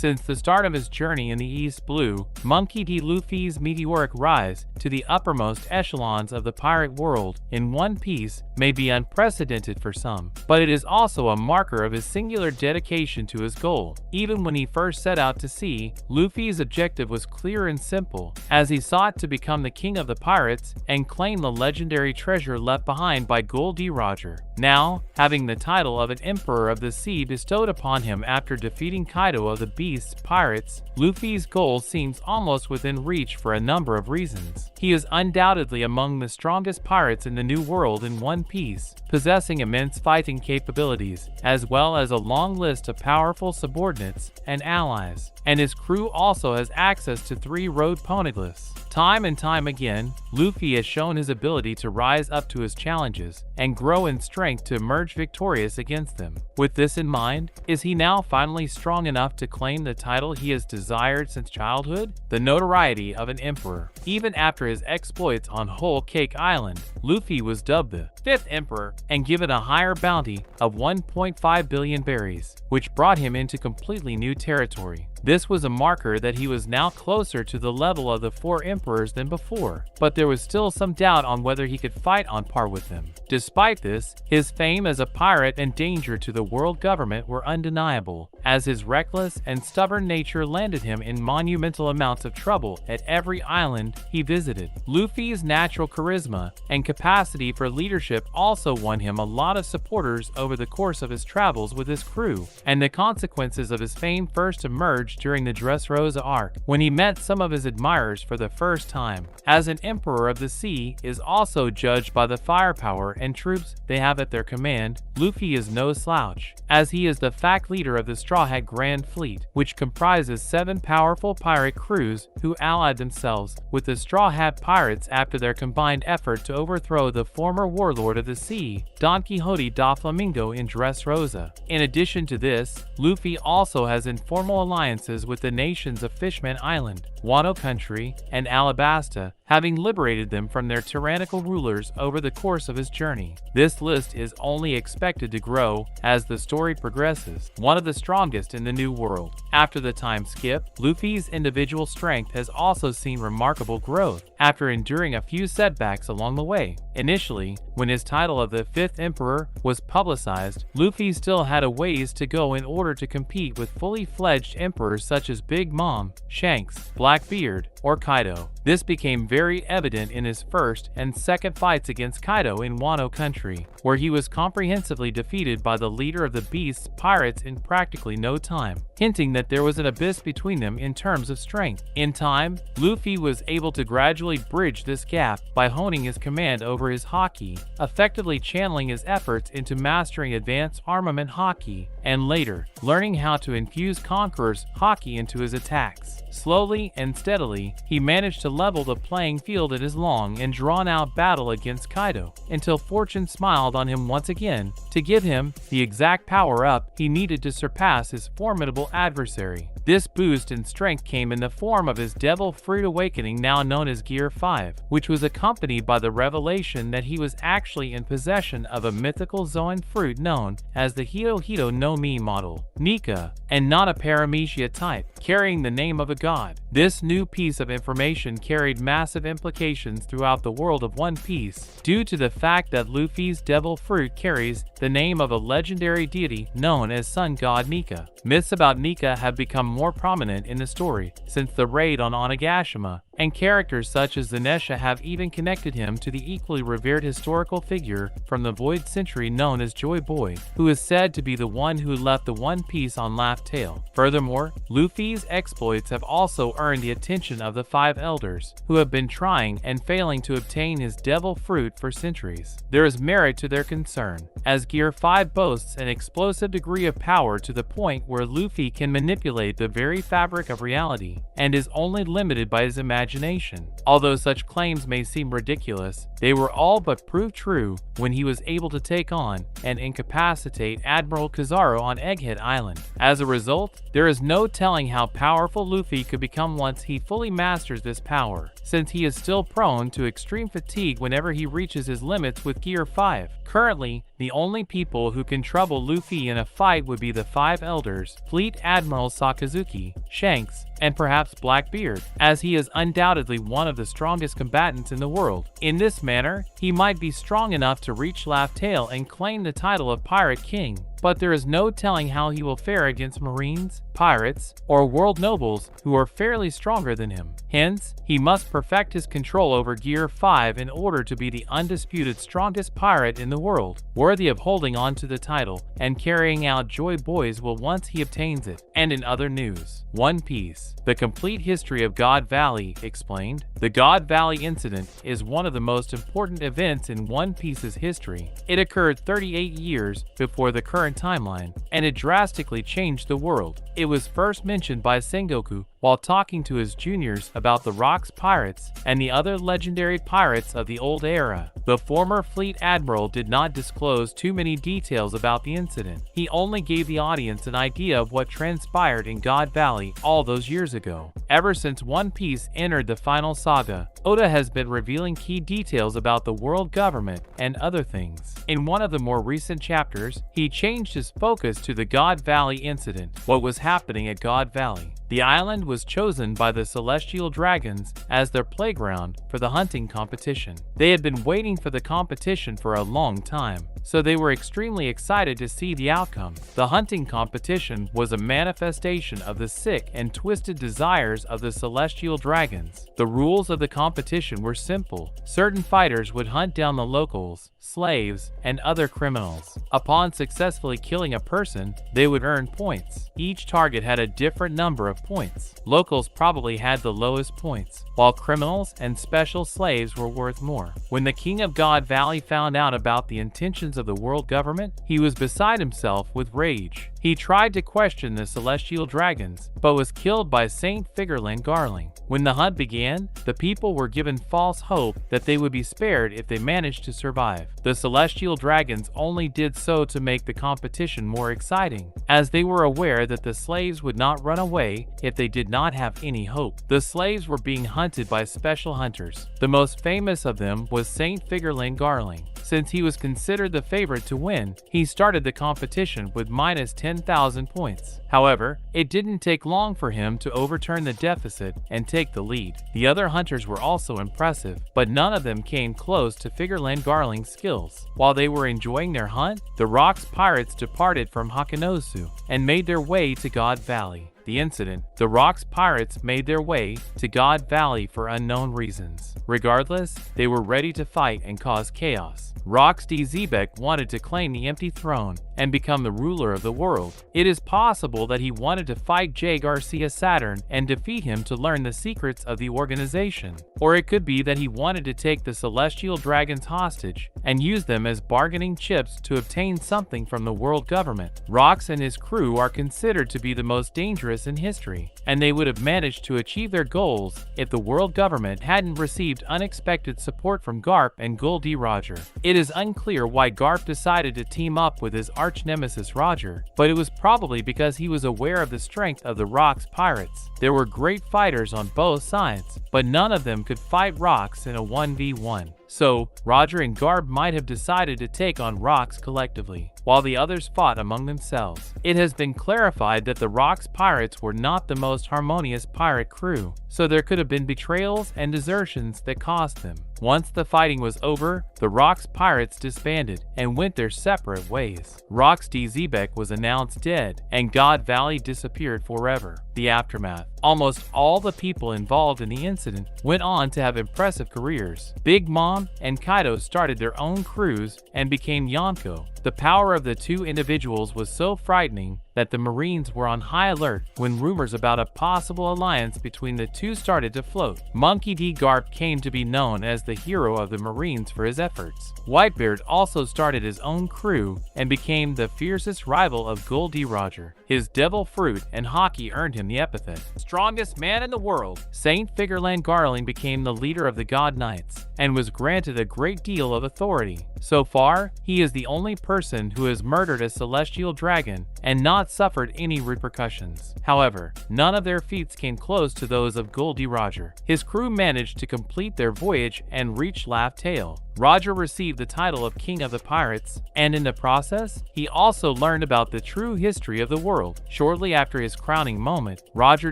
Since the start of his journey in the East Blue, Monkey D. Luffy's meteoric rise to the uppermost echelons of the pirate world in One Piece may be unprecedented for some, but it is also a marker of his singular dedication to his goal. Even when he first set out to sea, Luffy's objective was clear and simple, as he sought to become the king of the pirates and claim the legendary treasure left behind by Gol D. Roger. Now, having the title of an Emperor of the Sea bestowed upon him after defeating Kaido of the Beast's pirates, Luffy's goal seems almost within reach for a number of reasons. He is undoubtedly among the strongest pirates in the New World in One Piece, possessing immense fighting capabilities, as well as a long list of powerful subordinates and allies, and his crew also has access to 3 road poneglyphs. Time and time again, Luffy has shown his ability to rise up to his challenges and grow in strength to emerge victorious against them. With this in mind, is he now finally strong enough to claim the title he has desired since childhood? The notoriety of an emperor. Even after his exploits on Whole Cake Island, Luffy was dubbed the 5th Emperor and given a higher bounty of 1.5 billion berries, which brought him into completely new territory. This was a marker that he was now closer to the level of the 4 emperors than before, but there was still some doubt on whether he could fight on par with them. Despite this, his fame as a pirate and danger to the world government were undeniable, as his reckless and stubborn nature landed him in monumental amounts of trouble at every island he visited. Luffy's natural charisma and capacity for leadership also won him a lot of supporters over the course of his travels with his crew, and the consequences of his fame first emerged during the Dressrosa arc, when he met some of his admirers for the first time. As an Emperor of the Sea is also judged by the firepower and troops they have at their command, Luffy is no slouch, as he is the fact leader of the Straw Hat Grand Fleet, which comprises 7 powerful pirate crews who allied themselves with the Straw Hat Pirates after their combined effort to overthrow the former warlord of the sea, Don Quixote da Flamingo in Dressrosa. In addition to this, Luffy also has informal alliances with the nations of Fishman Island, Wano Country, and Alabasta, having liberated them from their tyrannical rulers over the course of his journey. This list is only expected to grow as the story progresses, one of the strongest in the New World. After the time skip, Luffy's individual strength has also seen remarkable growth, after enduring a few setbacks along the way. Initially, when his title of the 5th Emperor was publicized, Luffy still had a ways to go in order to compete with fully fledged emperors such as Big Mom, Shanks, Blackbeard, or Kaido. This became very evident in his first and second fights against Kaido in Wano Country, where he was comprehensively defeated by the leader of the Beast's pirates in practically no time, hinting that there was an abyss between them in terms of strength. In time, Luffy was able to gradually bridge this gap by honing his command over his haki, effectively channeling his efforts into mastering advanced armament haki, and later, learning how to infuse Conqueror's haki into his attacks. Slowly and steadily, he managed to level the playing field in his long and drawn-out battle against Kaido, until fortune smiled on him once again to give him the exact power-up he needed to surpass his formidable adversary. This boost in strength came in the form of his Devil Fruit Awakening, now known as Gear 5, which was accompanied by the revelation that he was actually in possession of a mythical Zoan fruit known as the Hito Hito no Mi model, Nika, and not a Paramecia type, carrying the name of a god. This new piece of information carried massive implications throughout the world of One Piece, due to the fact that Luffy's Devil Fruit carries the name of a legendary deity known as Sun God Nika. Myths about Nika have become more prominent in the story since the raid on Onigashima, and characters such as Zanesha have even connected him to the equally revered historical figure from the Void Century known as Joy Boy, who is said to be the one who left the One Piece on Laugh Tale. Furthermore, Luffy's exploits have also earned the attention of the 5 elders, who have been trying and failing to obtain his devil fruit for centuries. There is merit to their concern, as Gear 5 boasts an explosive degree of power to the point where Luffy can manipulate the very fabric of reality, and is only limited by his imagination. Although such claims may seem ridiculous, they were all but proved true when he was able to take on and incapacitate Admiral Kizaru on Egghead Island. As a result, there is no telling how powerful Luffy could become once he fully masters this power, since he is still prone to extreme fatigue whenever he reaches his limits with Gear 5. Currently, the only people who can trouble Luffy in a fight would be the 5 elders, Fleet Admiral Sakazuki, Shanks, and perhaps Blackbeard, as he is undoubtedly one of the strongest combatants in the world. In this manner, he might be strong enough to reach Laugh Tale and claim the title of Pirate King, but there is no telling how he will fare against marines, pirates, or world nobles who are fairly stronger than him. Hence, he must perfect his control over Gear 5 in order to be the undisputed strongest pirate in the world, worthy of holding on to the title and carrying out Joy Boys will once he obtains it. And in other news, One Piece. The complete history of God Valley explained. The God Valley incident is one of the most important events in One Piece's history. It occurred 38 years before the current timeline, and it drastically changed the world. It was first mentioned by Sengoku while talking to his juniors about the Rocks pirates and the other legendary pirates of the old era. The former fleet admiral did not disclose too many details about the incident. He only gave the audience an idea of what transpired in God Valley all those years ago. Ever since One Piece entered the final saga, Oda has been revealing key details about the world government and other things. In one of the more recent chapters, he changed his focus to the God Valley incident, what was happening at God Valley. The island was chosen by the Celestial Dragons as their playground for the hunting competition. They had been waiting for the competition for a long time, so they were extremely excited to see the outcome. The hunting competition was a manifestation of the sick and twisted desires of the Celestial Dragons. The rules of the competition were simple. Certain fighters would hunt down the locals, slaves, and other criminals. Upon successfully killing a person, they would earn points. Each target had a different number of points. Locals probably had the lowest points, while criminals and special slaves were worth more. When the King of God Valley found out about the intentions of the world government, he was beside himself with rage. He tried to question the Celestial Dragons, but was killed by Saint Figureland Garling. When the hunt began, the people were given false hope that they would be spared if they managed to survive. The Celestial Dragons only did so to make the competition more exciting, as they were aware that the slaves would not run away if they did not have any hope. The slaves were being hunted by special hunters. The most famous of them was Saint Figureland Garling. Since he was considered the favorite to win, he started the competition with minus 10,000 points. However, it didn't take long for him to overturn the deficit and take the lead. The other hunters were also impressive, but none of them came close to Figureland Garling's skills. While they were enjoying their hunt, the Rocks pirates departed from Hakanosu and made their way to God Valley. The incident, the Rocks pirates made their way to God Valley for unknown reasons. Regardless, they were ready to fight and cause chaos. Rocks D. Zebek wanted to claim the empty throne and become the ruler of the world. It is possible that he wanted to fight J. Garcia Saturn and defeat him to learn the secrets of the organization. Or it could be that he wanted to take the Celestial Dragons hostage and use them as bargaining chips to obtain something from the world government. Rocks and his crew are considered to be the most dangerous in history, and they would have managed to achieve their goals if the world government hadn't received unexpected support from Garp and Gul D. Roger. It is unclear why Garp decided to team up with his arch-nemesis Roger, but it was probably because he was aware of the strength of the Rocks pirates. There were great fighters on both sides, but none of them could fight Rocks in a 1v1. So, Roger and Garb might have decided to take on Rocks collectively, while the others fought among themselves. It has been clarified that the Rocks pirates were not the most harmonious pirate crew, so there could have been betrayals and desertions that cost them. Once the fighting was over, the Rocks pirates disbanded and went their separate ways. Rocks D. Zebek was announced dead, and God Valley disappeared forever. The aftermath. Almost all the people involved in the incident went on to have impressive careers. Big Mom and Kaido started their own crews and became Yonko. The power of the two individuals was so frightening that the Marines were on high alert when rumors about a possible alliance between the two started to float. Monkey D. Garp came to be known as the hero of the Marines for his efforts. Whitebeard also started his own crew and became the fiercest rival of Gul D. Roger. His devil fruit and haki earned him the epithet strongest man in the world. Saint Figureland Garling became the leader of the God Knights and was granted a great deal of authority. So far, he is the only person who has murdered a celestial dragon and not suffered any repercussions. However, none of their feats came close to those of Goldie Roger. His crew managed to complete their voyage and reach Laugh Tale. Roger received the title of King of the Pirates, and in the process, he also learned about the true history of the world. Shortly after his crowning moment, Roger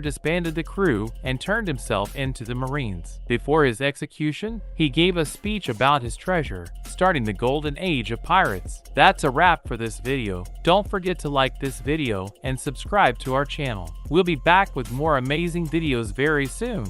disbanded the crew and turned himself into the Marines. Before his execution, he gave a speech about his treasure, starting the golden age of pirates. That's a wrap for this video. Don't forget to like this video and subscribe to our channel. We'll be back with more amazing videos very soon.